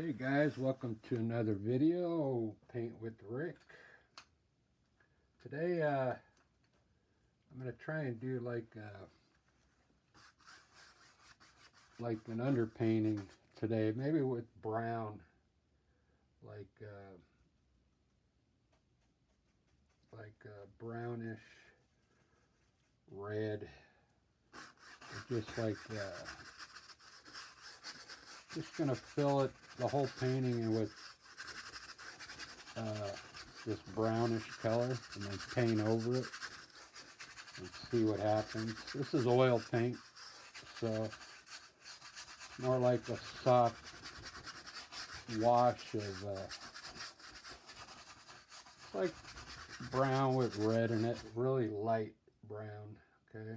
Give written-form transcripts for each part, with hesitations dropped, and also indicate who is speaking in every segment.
Speaker 1: Hey guys, welcome to another video, Paint with Rick. Today I'm going to try and do like an underpainting today, maybe with brown, like brownish red, just like just going to fill it, the whole painting in with this brownish color and then paint over it and see what happens. This is oil paint, so more like a soft wash of it's like brown with red in it, really light brown. Okay,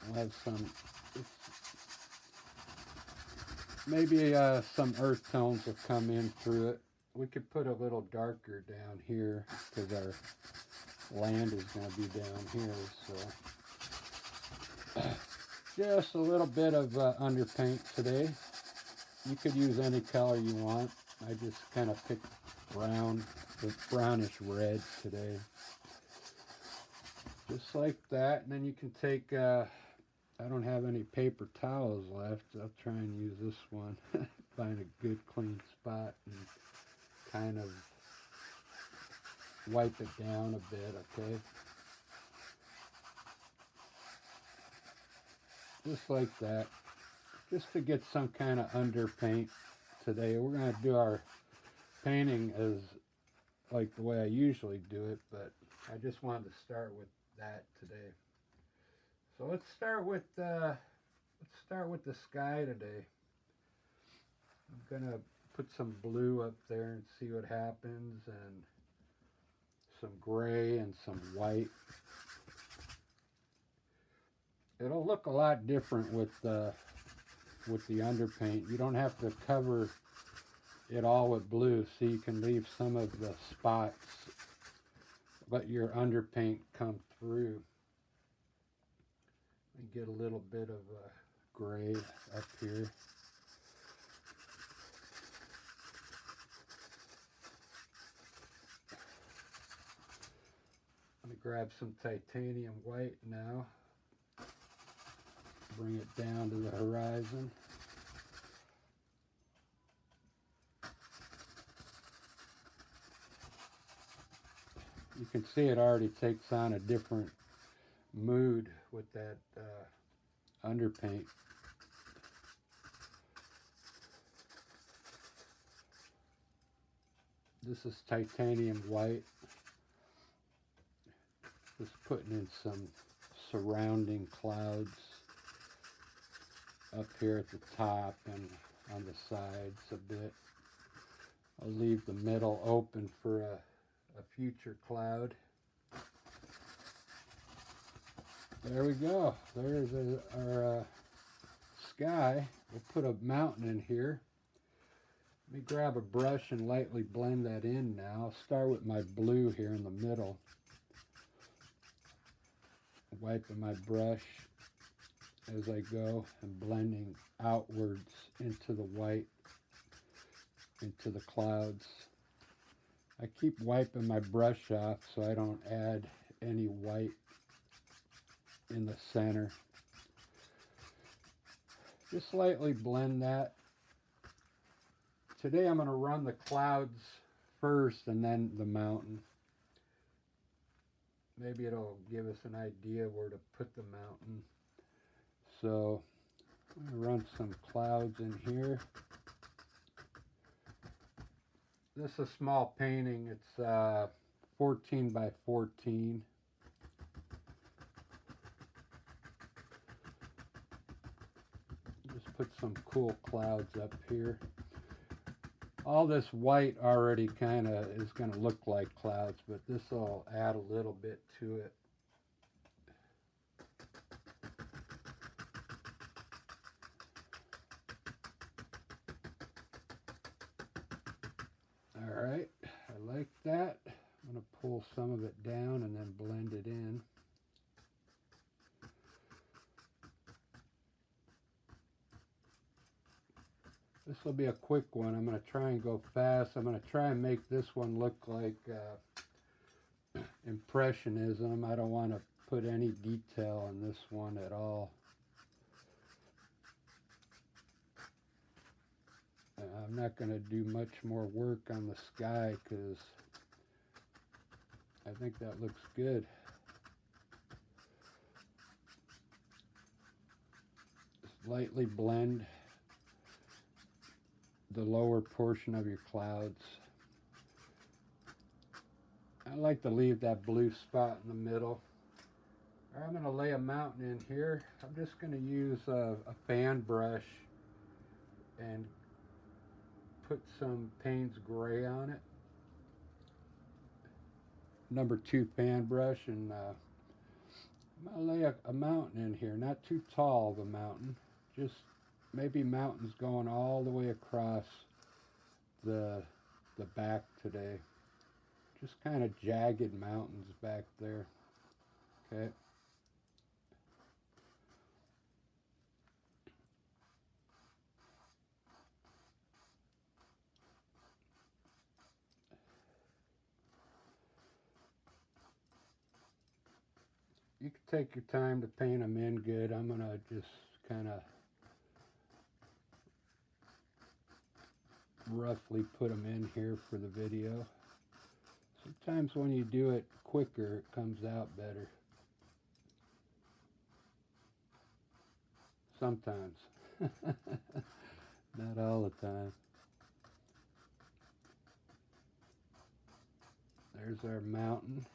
Speaker 1: I'll have some, maybe some earth tones will come in through it. We could put a little darker down here because our land is going to be down here. So just a little bit of underpaint today. You could use any color you want. I just kind of picked brown with brownish red today. Just like that. And then you can take, I don't have any paper towels left. I'll try and use this one. Find a good clean spot and kind of wipe it down a bit, okay? Just like that. Just to get some kind of underpaint today. We're going to do our painting as like the way I usually do it, but I just wanted to start with that today. So let's start with the sky today. I'm gonna put some blue up there and see what happens, and some gray and some white. It'll look a lot different with the underpaint. You don't have to cover it all with blue, so you can leave some of the spots, let your underpaint come through. And get a little bit of gray up here. I'm going to grab some titanium white now. Bring it down to the horizon. You can see it already takes on a different mood with that underpaint. This is titanium white. Just putting in some surrounding clouds up here at the top and on the sides a bit. I'll leave the middle open for a future cloud. There we go. There's our sky. We'll put a mountain in here. Let me grab a brush and lightly blend that in now. I'll start with my blue here in the middle. Wiping my brush as I go and blending outwards into the white, into the clouds. I keep wiping my brush off so I don't add any white in the center. Just lightly blend that. Today I'm going to run the clouds first and then the mountain. Maybe it'll give us an idea where to put the mountain. So I'm going to run some clouds in here. This is a small painting. It's 14 by 14. Just put some cool clouds up here. All this white already kind of is going to look like clouds, but this will add a little bit to it. All right, I like that. I'm going to pull some of it down and then blend it in. This will be a quick one. I'm going to try and go fast. I'm going to try and make this one look like Impressionism. I don't want to put any detail in this one at all. I'm not going to do much more work on the sky because I think that looks good. Just lightly blend the lower portion of your clouds. I like to leave that blue spot in the middle. I'm going to lay a mountain in here. I'm just going to use a fan brush and put some Payne's Gray on it. Number 2 fan brush, and I'm going to lay a mountain in here. Not too tall, the mountain. Just maybe mountains going all the way across the back today. Just kind of jagged mountains back there. Okay. You can take your time to paint them in good. I'm going to just kind of roughly put them in here for the video. Sometimes when you do it quicker, it comes out better. Sometimes. Not all the time. There's our mountain.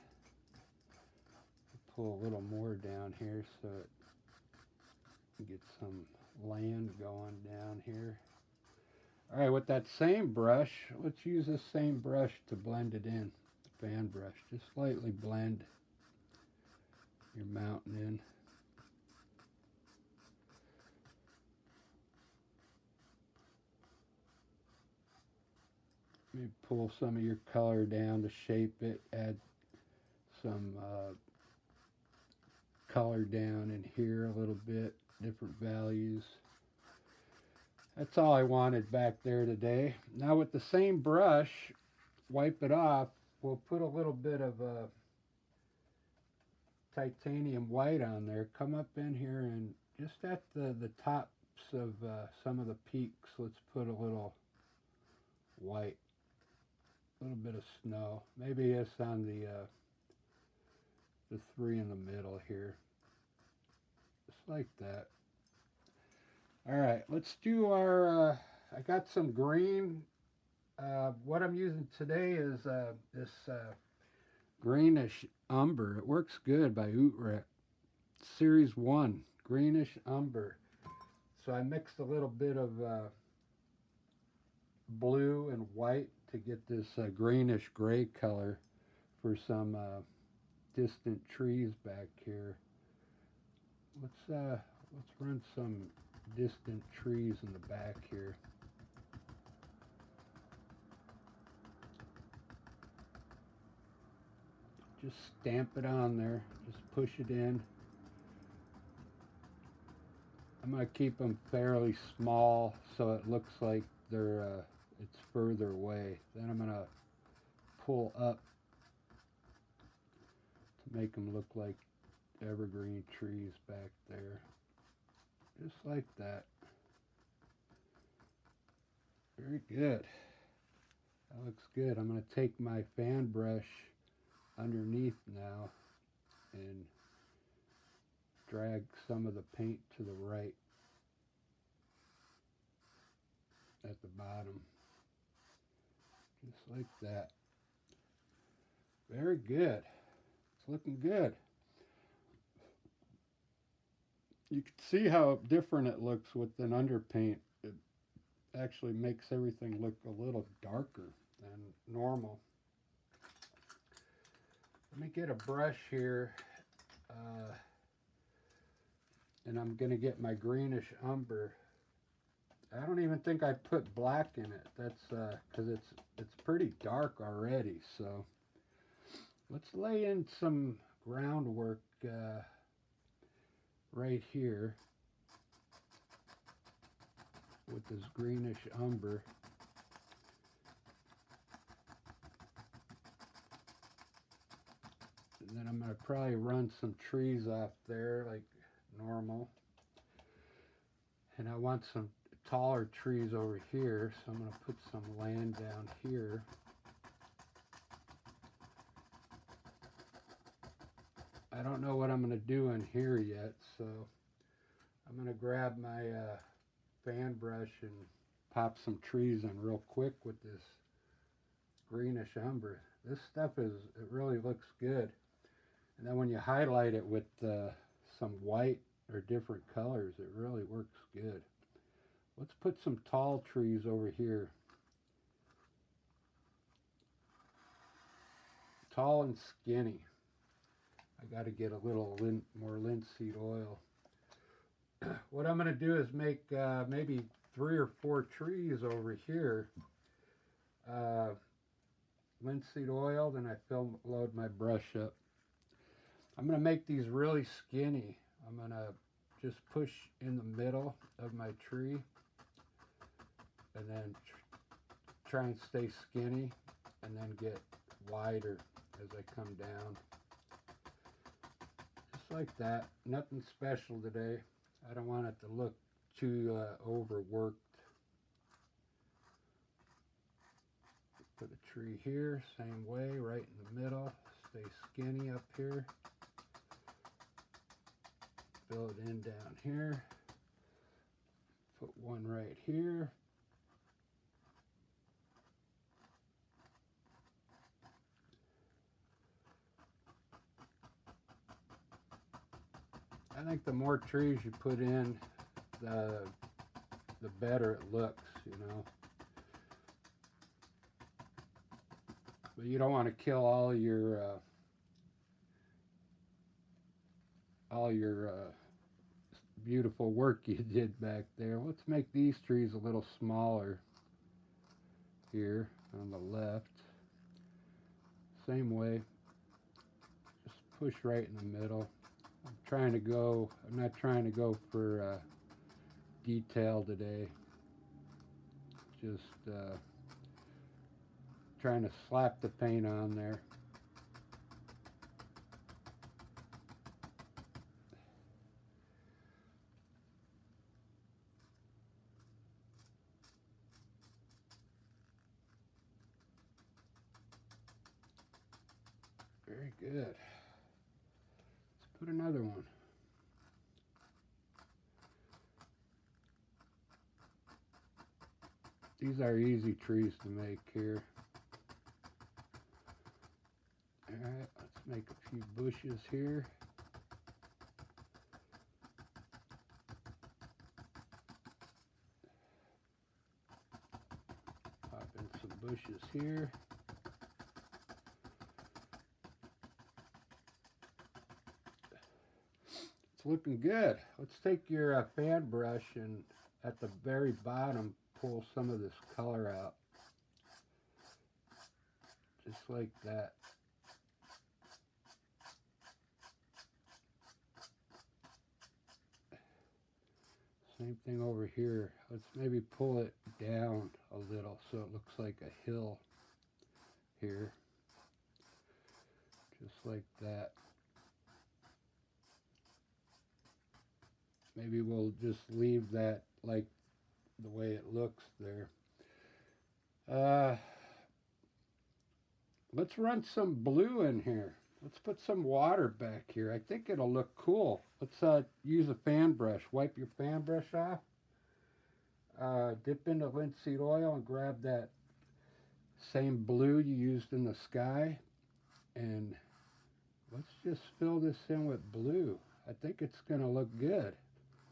Speaker 1: Pull a little more down here so it get some land going down here. All right, with that same brush, let's use this same brush to blend it in. The fan brush. Just lightly blend your mountain in. Maybe pull some of your color down to shape it. Add some color down in here a little bit, different values. That's all I wanted back there today. Now with the same brush, wipe it off, we'll put a little bit of titanium white on there. Come up in here and just at the tops of some of the peaks, let's put a little white, a little bit of snow. Maybe it's on the 3 in the middle here. Just like that. All right, let's do our, I got some green. What I'm using today is this greenish umber. It works good by Utrecht. Series 1, greenish umber. So I mixed a little bit of blue and white to get this greenish gray color for some distant trees back here. Let's run some distant trees in the back here. Just stamp it on there. Just push it in. I'm going to keep them fairly small so it looks like they're it's further away. Then I'm going to pull up to make them look like evergreen trees back there. Just like that. Very good. That looks good. I'm going to take my fan brush underneath now and drag some of the paint to the right at the bottom. Just like that. Very good. It's looking good. You can see how different it looks with an underpaint. It actually makes everything look a little darker than normal. Let me get a brush here, and I'm going to get my greenish umber. I don't even think I put black in it. That's because it's pretty dark already. So let's lay in some groundwork right here with this greenish umber. And then I'm going to probably run some trees off there like normal. And I want some taller trees over here, so I'm going to put some land down here. I don't know what I'm going to do in here yet, so I'm going to grab my fan brush and pop some trees in real quick with this greenish umber. This stuff it really looks good. And then when you highlight it with some white or different colors, it really works good. Let's put some tall trees over here. Tall and skinny. I got to get a little more linseed oil. What I'm going to do is make maybe 3 or 4 trees over here. Linseed oil, then I load my brush up. I'm going to make these really skinny. I'm going to just push in the middle of my tree and then try and stay skinny and then get wider as I come down. Just like that. Nothing special today. I don't want it to look too overworked. Put a tree here, same way, right in the middle. Stay skinny up here. Fill it in down here. Put one right here. I think the more trees you put in, the better it looks, you know. But you don't want to kill all your beautiful work you did back there. Let's make these trees a little smaller here on the left. Same way, just push right in the middle. I'm not trying to go for detail today. Just trying to slap the paint on there. Very good. Let's put another one. These are easy trees to make here. Alright, let's make a few bushes here. Pop in some bushes here. It's looking good. Let's take your fan brush and at the very bottom pull some of this color out. Just like that. Same thing over here. Let's maybe pull it down a little so it looks like a hill here. Just like that. Maybe we'll just leave that like the way it looks there. Let's run some blue in here. Let's put some water back here. I think it'll look cool. Let's use a fan brush. Wipe your fan brush off. Dip into linseed oil and grab that same blue you used in the sky. And let's just fill this in with blue. I think it's going to look good.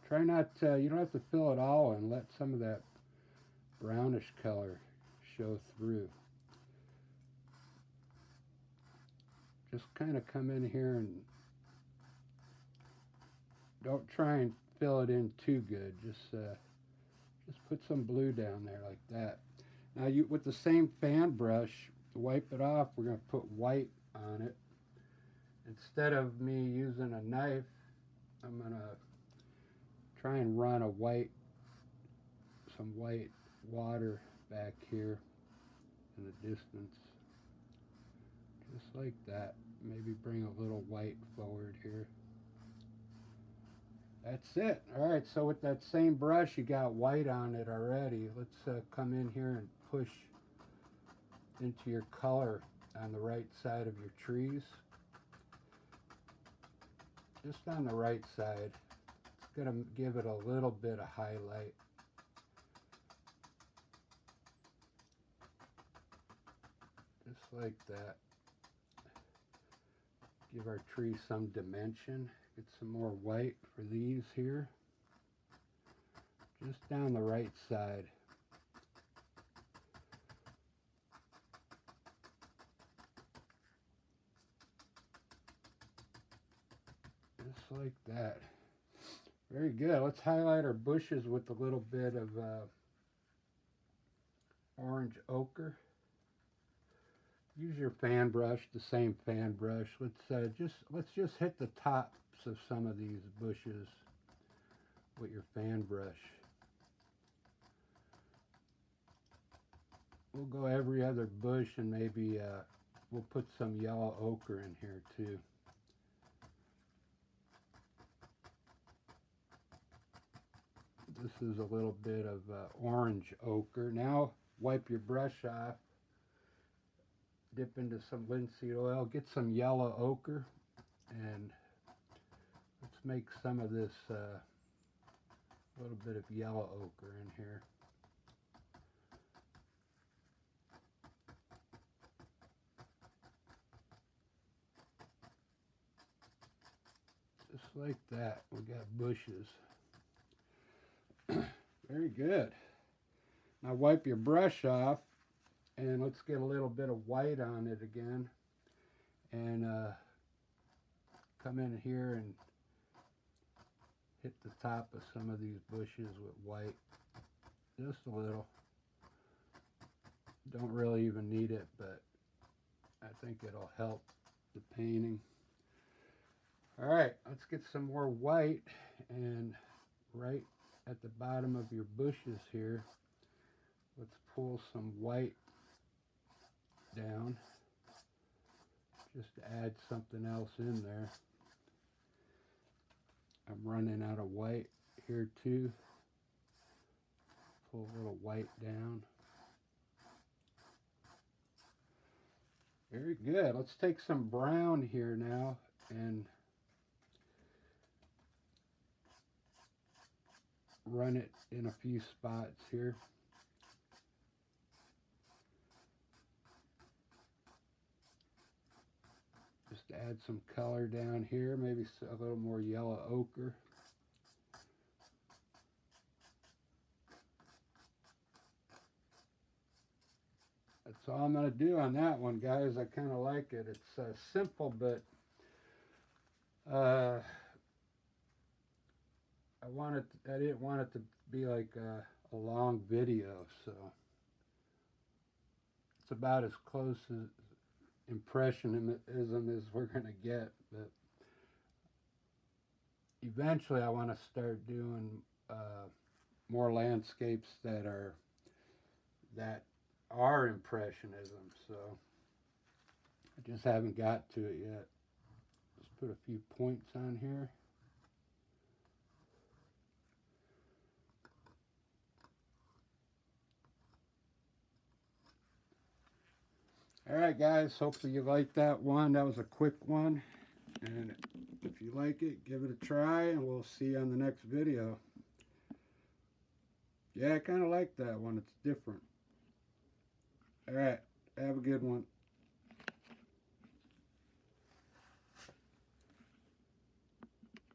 Speaker 1: Try not to, you don't have to fill it all in. Let some of that brownish color show through. Just kind of come in here and don't try and fill it in too good. Just put some blue down there like that. Now with the same fan brush, to wipe it off, we're going to put white on it. Instead of me using a knife, I'm going to try and run a white some white water back here in the distance. Just like that. Maybe bring a little white forward here. That's it. Alright, so with that same brush, you got white on it already. Let's come in here and push into your color on the right side of your trees. Just on the right side. It's going to give it a little bit of highlight. Just like that. Give our tree some dimension. Get some more white for these here. Just down the right side. Just like that. Very good. Let's highlight our bushes with a little bit of orange ochre. Use your fan brush, the same fan brush. Let's just hit the tops of some of these bushes with your fan brush. We'll go every other bush, and maybe we'll put some yellow ochre in here too. This is a little bit of orange ochre. Now wipe your brush off. Dip into some linseed oil, get some yellow ochre, and let's make some of this little bit of yellow ochre in here. Just like that. We got bushes. Very good. Now wipe your brush off. And let's get a little bit of white on it again. And come in here and hit the top of some of these bushes with white. Just a little. Don't really even need it, but I think it'll help the painting. Alright, let's get some more white. And right at the bottom of your bushes here, let's pull some white down, just to add something else in there. I'm running out of white here too. Pull a little white down. Very good. Let's take some brown here now and run it in a few spots here. Just add some color down here, maybe a little more yellow ochre. That's all I'm going to do on that one, guys. I kind of like it. It's simple, but I didn't want it to be like a long video, so it's about as close as impressionism as we're going to get. But eventually I want to start doing more landscapes that are impressionism, so I just haven't got to it yet. Let's put a few points on here. Alright guys, hopefully you liked that one. That was a quick one. And if you like it, give it a try, and we'll see you on the next video. Yeah, I kind of like that one. It's different. Alright, have a good one.